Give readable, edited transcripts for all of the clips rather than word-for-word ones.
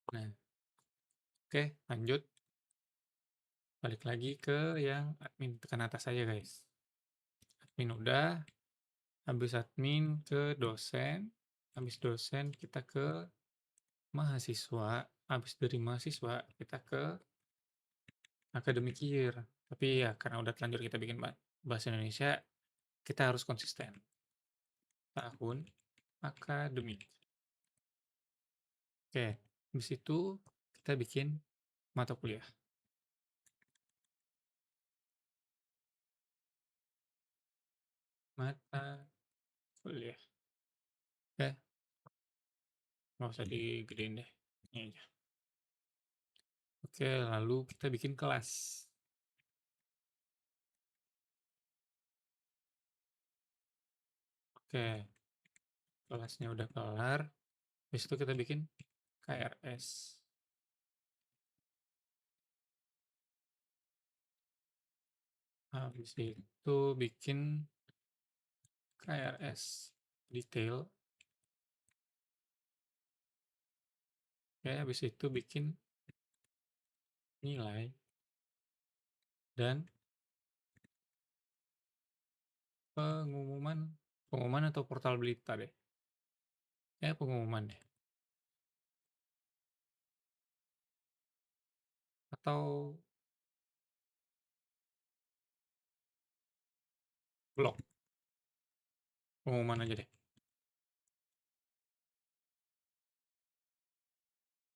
Nah, oke, lanjut. Balik lagi ke yang admin, tekan atas aja, guys. Admin udah, habis admin ke dosen, habis dosen kita ke mahasiswa, habis dari mahasiswa kita ke academic year. Tapi ya karena udah telanjur kita bikin bahasa Indonesia, kita harus konsisten. Tahun akademik. Oke, habis itu kita bikin mata kuliah. Mata kuliah. Oke, nggak usah digedein deh. Ini aja. Oke, lalu kita bikin kelas. Oke, kelasnya udah kelar. Habis itu kita bikin KRS. Habis itu bikin KRS detail. Oke, habis itu bikin nilai dan pengumuman. Pengumuman atau portal berita deh. Pengumuman deh. Atau blog. Pengumuman aja deh.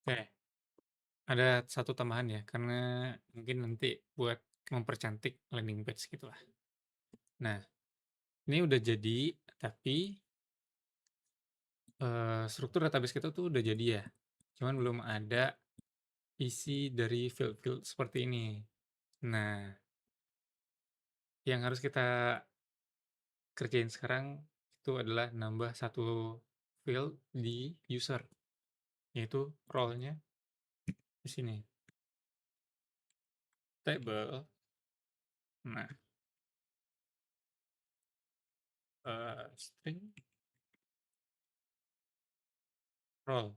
Oke, ada satu tambahan ya, karena mungkin nanti buat mempercantik landing page gitu lah. Nah, ini udah jadi, tapi struktur database kita tuh udah jadi ya. Cuman belum ada isi dari field-field seperti ini. Nah, yang harus kita kerjain sekarang itu adalah nambah satu field di user, yaitu role-nya di sini. Table. Nah, string role.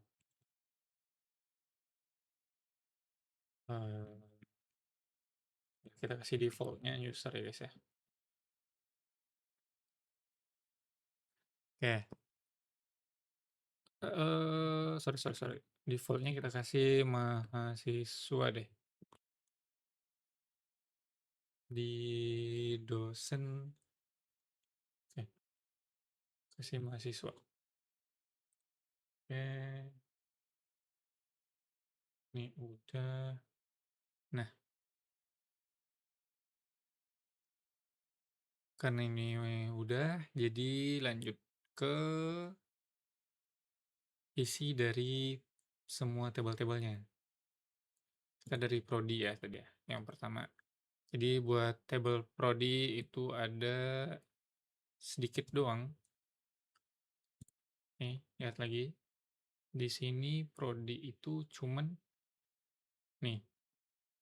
Eh, kita kasih default-nya user ya guys ya. Oke. Sorry. Default-nya kita kasih mahasiswa deh. Di dosen, oke, kasih mahasiswa. Oke, ini udah. Nah, karena ini udah, jadi lanjut ke isi dari semua table-tablenya. Kita dari prodi ya tadi ya, yang pertama. Jadi buat table prodi itu ada sedikit doang. Nih, lihat lagi. Di sini prodi itu cuman nih.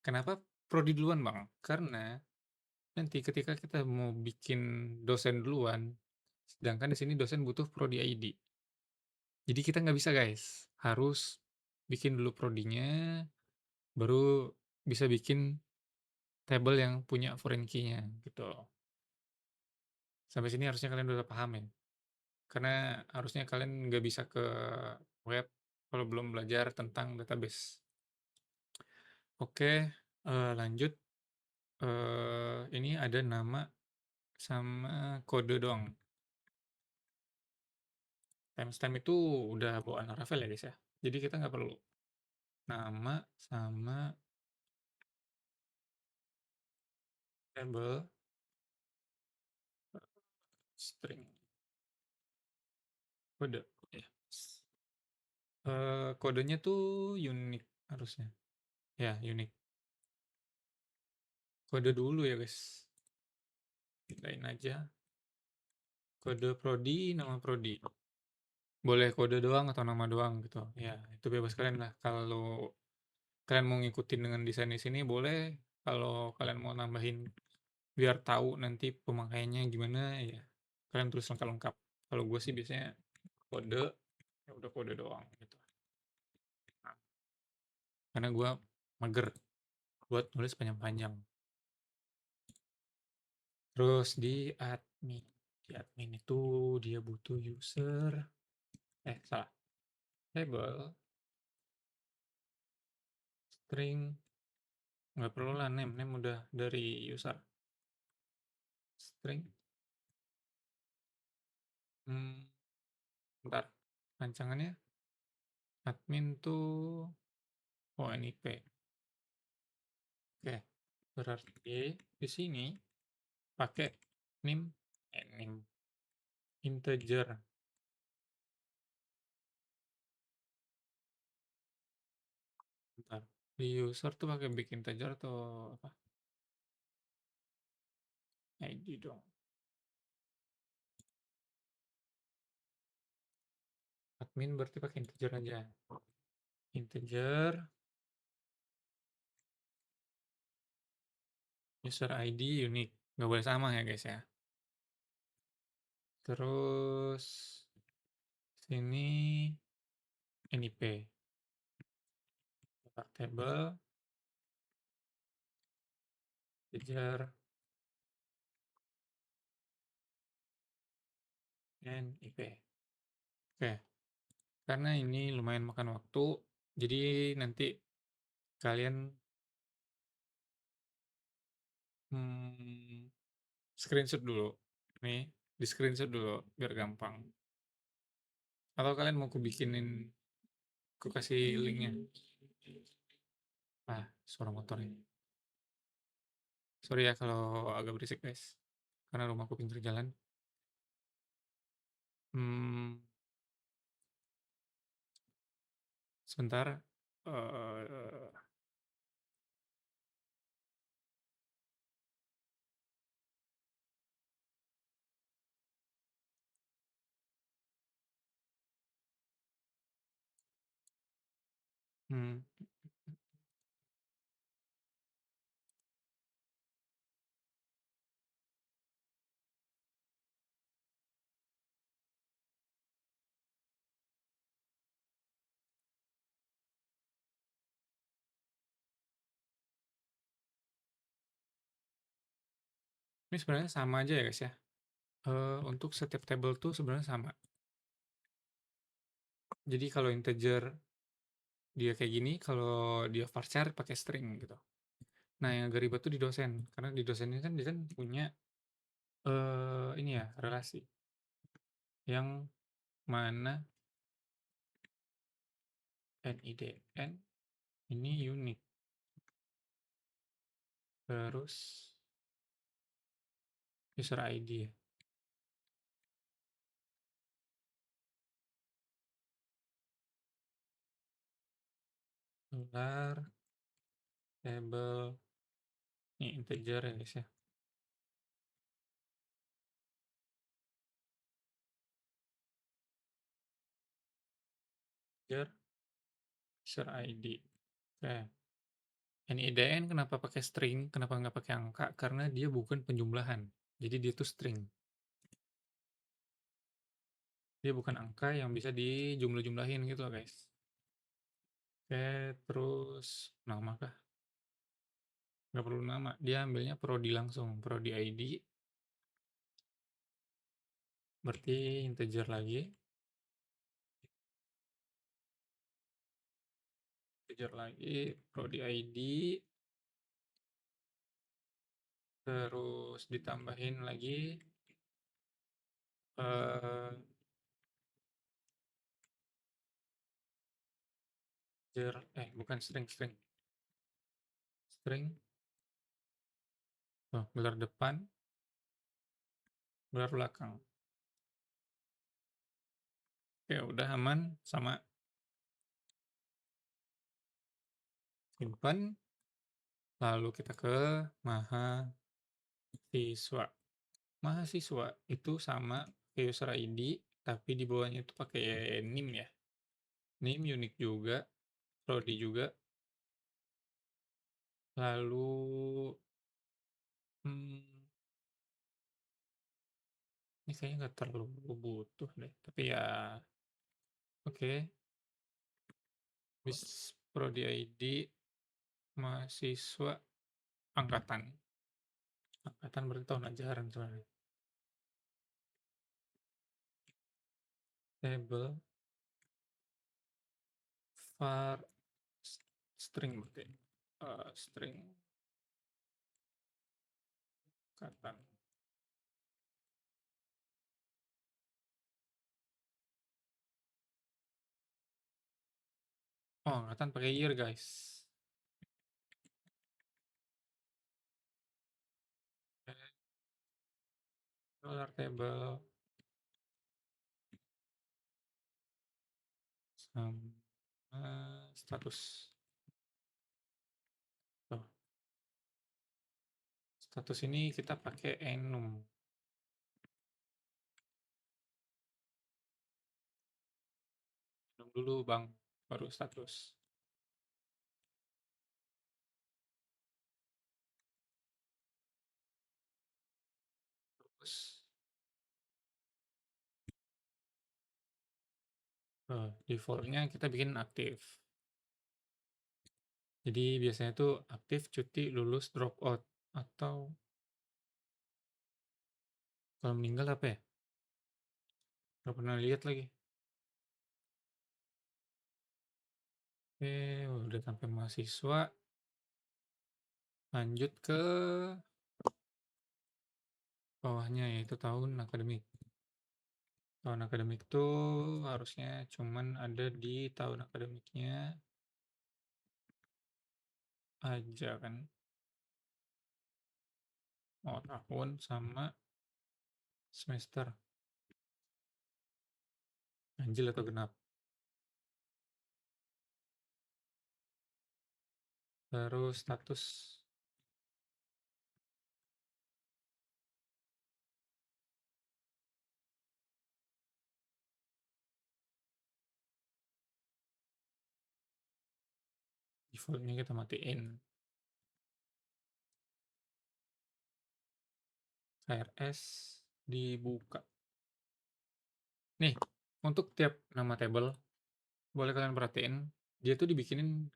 Kenapa prodi duluan, Bang? Karena nanti ketika kita mau bikin dosen duluan, sedangkan di sini dosen butuh prodi ID. Jadi kita nggak bisa, guys. Harus bikin dulu prodinya, baru bisa bikin table yang punya foreign key-nya gitu. Sampai sini harusnya kalian udah paham ya. Karena harusnya kalian nggak bisa ke web kalau belum belajar tentang database. Oke, lanjut. Ini ada nama sama kode doang. Timestamp itu udah bawaan Laravel ya guys ya. Jadi kita nggak perlu nama sama label string kode. Ya. Kodenya tuh unik harusnya. Ya, unik. Kode dulu ya guys. Pindahin aja. Kode prodi, nama prodi. Boleh kode doang atau nama doang gitu. Ya, itu bebas kalian lah. Kalau kalian mau ngikutin dengan desain di sini boleh. Kalau kalian mau nambahin biar tahu nanti pemakaiannya gimana ya, kalian tulis lengkap-lengkap. Kalau gue sih biasanya kode, ya udah kode doang gitu. karena gue mager buat nulis panjang-panjang. Terus di admin itu dia butuh user, salah, label, string, nggak perlu lah name udah dari user. String, bentar, rancangannya admin tuh, nip. Oke, berarti di sini pakai nim, nim integer. Bentar, di user tuh pakai big integer atau apa? ID dong. Admin berarti pakai integer aja. Integer, user ID unique. Nggak boleh sama ya guys ya. Terus sini nip. Table, integer, nip. Oke, karena ini lumayan makan waktu, jadi nanti kalian hmm, screenshot dulu. Nih, di screenshot dulu biar gampang. Atau kalian mau ku bikinin, ku kasih linknya. Suara motor ini. Sorry ya kalau agak berisik guys, karena rumahku pinggir jalan. Hmm, sebentar. eh hmm, ini sebenarnya sama aja ya guys ya. Untuk setiap table tuh sebenarnya sama. Jadi kalau integer dia kayak gini, kalau dia varchar pakai string gitu. Nah, yang agak ribet tuh di dosen, karena di dosen ini kan dia kan punya ini ya relasi yang mana NIDN ini unik. Terus user ID ya. Dolar, table, ini integer ya guys ya. Integer, user ID. Oke. NIDN kenapa pakai string? Kenapa nggak pakai angka? Karena dia bukan penjumlahan. Jadi dia tuh string. Dia bukan angka yang bisa dijumlah-jumlahin gitu loh guys. Oke, terus nama kah? Nggak perlu nama. Dia ambilnya prodi langsung. Prodi ID. Berarti integer lagi. Integer lagi. Prodi ID. Terus ditambahin lagi. eh bukan string, string. String. Oh, gelar depan. Gelar belakang. Oke, udah aman. Sama. Simpan. Lalu kita ke mahasiswa. Mahasiswa itu sama kayak user ID, tapi di bawahnya itu pakai NIM ya. NIM unik juga, prodi juga. Lalu, hmm, ini kayaknya nggak terlalu butuh deh. Tapi ya, oke. prodi ID mahasiswa angkatan. Angkatan berarti tahun ajaran soalnya. Table var string berarti. String angkatan. Oh, angkatan pakai year, guys. Dollar table sama status. Tuh, status ini kita pakai enum. Enum dulu, Bang, baru status. Terus defaultnya kita bikin aktif. Jadi biasanya tuh aktif, cuti, lulus, drop out. Atau kalau meninggal apa ya? Gak pernah lihat lagi. Oke, udah sampai mahasiswa. Lanjut ke bawahnya yaitu tahun akademik. Tahun akademik tuh harusnya cuman ada di tahun akademiknya aja kan. Oh, tahun sama semester. Ganjil atau genap. Terus status. Defaultnya kita matiin. KRS dibuka. Nih, untuk tiap nama table, boleh kalian perhatiin, dia tuh dibikinin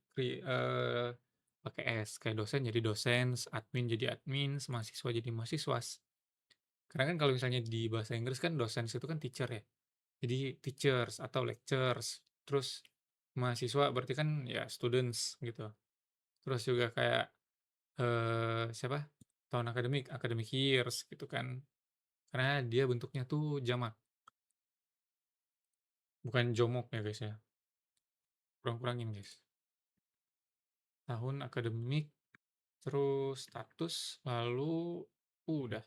pakai S. Kayak dosen jadi dosen, admin jadi admin, mahasiswa jadi mahasiswas. Karena kan kalau misalnya di bahasa Inggris kan dosen itu kan teacher ya. Jadi teachers atau lectures. Terus mahasiswa berarti kan ya students gitu. Terus juga kayak siapa? Tahun akademik, academic years gitu kan. Karena dia bentuknya tuh jamak, bukan jomok ya guys ya. Kurang-kurangin guys. Tahun akademik, terus status, lalu udah.